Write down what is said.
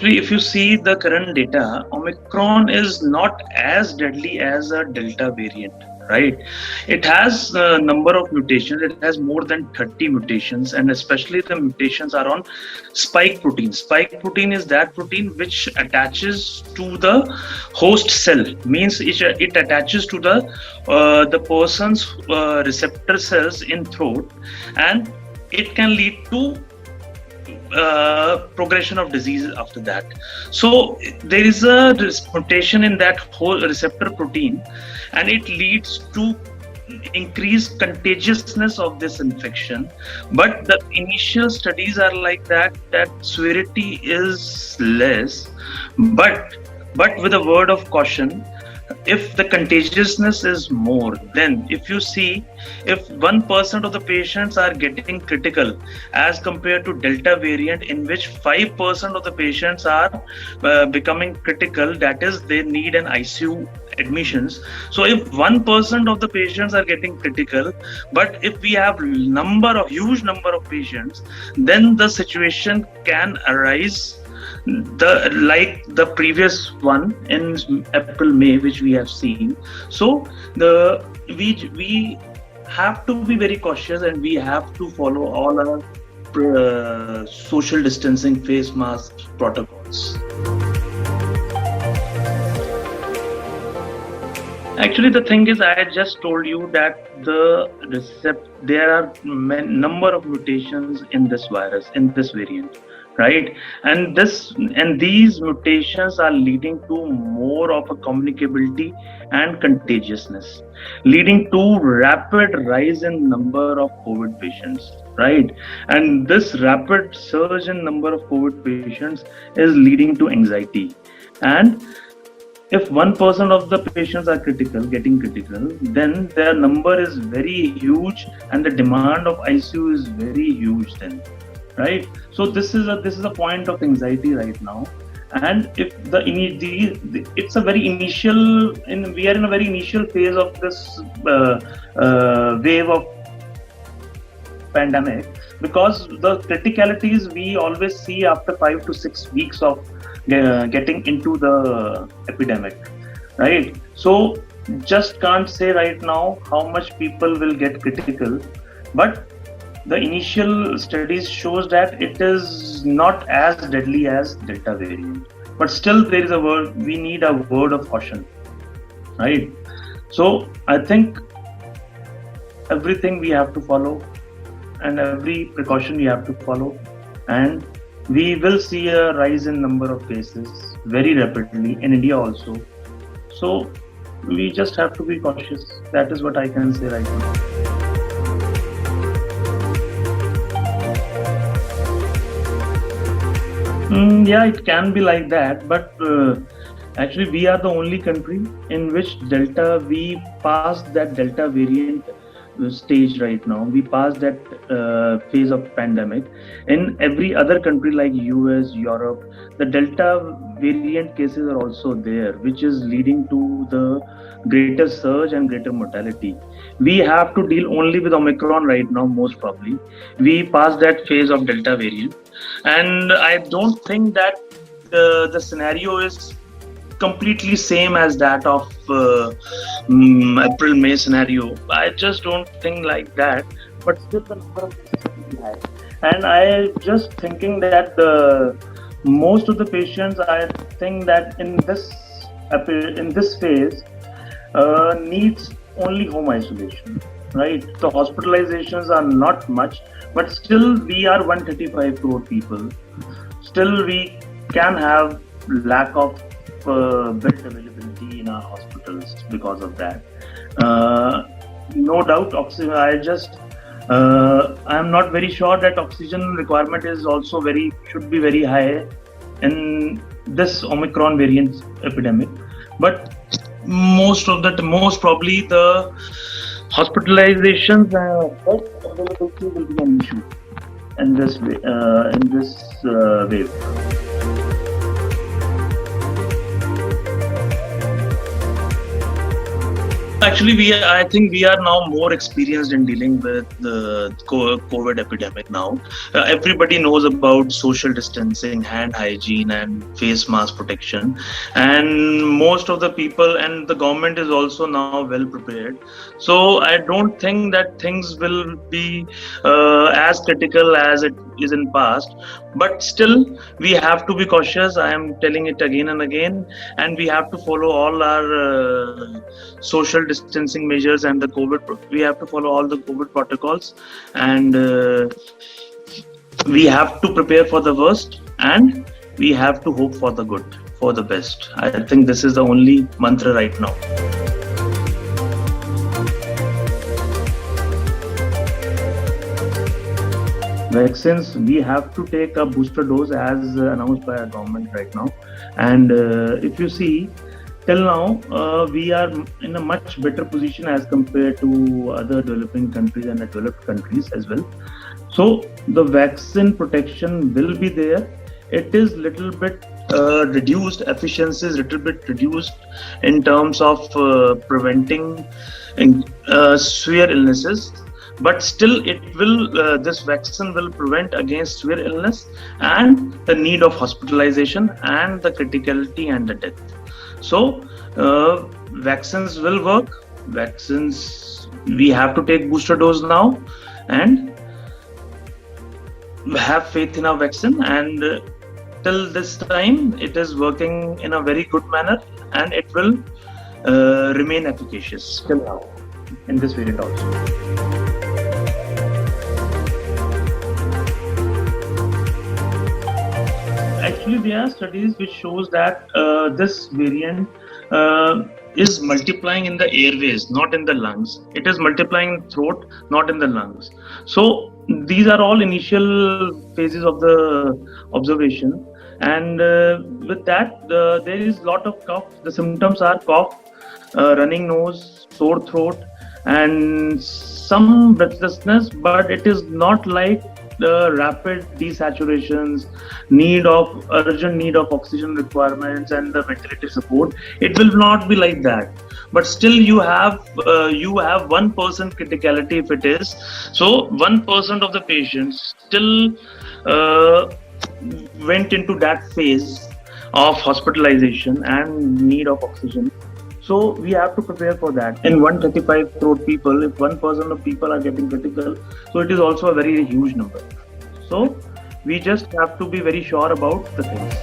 Actually, if you see the current data, Omicron is not as deadly as a Delta variant, right? It has a number of mutations. It has more than 30 mutations, and especially the mutations are on spike protein. Spike protein is that protein which attaches to the host cell, means it attaches to the person's receptor cells in throat, and it can lead to progression of disease after that. So there is a mutation in that whole receptor protein, and it leads to increased contagiousness of this infection. But the initial studies are like that severity is less, but with a word of caution, if the contagiousness is more, then if you see, if 1% of the patients are getting critical as compared to Delta variant, in which 5% of the patients are becoming critical, that is, they need an ICU admissions. So if 1% of the patients are getting critical, but if we have huge number of patients, then the situation can arise like the previous one in April, May, which we have seen. So we have to be very cautious, and we have to follow all our social distancing, face mask protocols. Actually, the thing is, I just told you that there are number of mutations in this virus, in this variant, right? And these mutations are leading to more of a communicability and contagiousness, leading to rapid rise in number of COVID patients, right? And this rapid surge in number of COVID patients is leading to anxiety. And if 1% of the patients are getting critical, then their number is very huge, and the demand of ICU is very huge then, right? So this is a point of anxiety right now. And if it's a very initial, we are in a very initial phase of this wave of pandemic, because the criticalities we always see after 5 to 6 weeks of getting into the epidemic, right? So just can't say right now how much people will get critical, but the initial studies shows that it is not as deadly as Delta variant, but still there is we need a word of caution, right? So I think everything we have to follow, and every precaution we have to follow, and we will see a rise in number of cases very rapidly in India also. So we just have to be cautious. That is what I can say right now. Yeah, it can be like that, but actually we are the only country in which we passed that Delta variant stage right now. We passed that phase of pandemic. In every other country like US, Europe, the Delta variant cases are also there, which is leading to the greater surge and greater mortality. We have to deal only with Omicron right now, most probably. We passed that phase of Delta variant, and I don't think that the scenario is completely same as that of April, May scenario. I just don't think like that, but still the number of cases will be high. And I just thinking that most of the patients, I think that in this phase needs only home isolation, right? The hospitalizations are not much, but still we are 135 crore people. Still we can have lack of bed availability in our hospitals because of that. No doubt, oxygen. I am not very sure that oxygen requirement is also should be very high in this Omicron variant epidemic. But most probably the hospitalizations bed availability will be an issue in this wave. Actually, I think we are now more experienced in dealing with the COVID epidemic now. Everybody knows about social distancing, hand hygiene, and face mask protection. And most of the people and the government is also now well prepared. So I don't think that things will be as critical as it is in past. But still, we have to be cautious. I am telling it again and again, and we have to follow all our social distancing measures and the COVID. We have to follow all the COVID protocols, and we have to prepare for the worst, and we have to hope for the good, for the best. I think this is the only mantra right now. Vaccines, we have to take a booster dose as announced by our government right now. And if you see, till now, we are in a much better position as compared to other developing countries and developed countries as well. So the vaccine protection will be there. It is little bit reduced, efficiency is little bit reduced in terms of preventing severe illnesses. But still, it will. This vaccine will prevent against severe illness and the need of hospitalization and the criticality and the death. So, vaccines will work. Vaccines, we have to take booster dose now, and have faith in our vaccine. And till this time, it is working in a very good manner, and it will remain efficacious till now in this variant also. Actually, there are studies which shows that this variant is multiplying in the airways, not in the lungs. It is multiplying in the throat, not in the lungs. So these are all initial phases of the observation. And with that, there is a lot of cough. The symptoms are cough, running nose, sore throat, and some breathlessness, but it is not like the rapid desaturations, urgent need of oxygen requirements and the ventilator support. It will not be like that. But still, you have 1% criticality if it is. So 1% of the patients still went into that phase of hospitalization and need of oxygen. So we have to prepare for that. In 135 crore people, if 1% of people are getting critical, so it is also a very huge number. So we just have to be very sure about the things.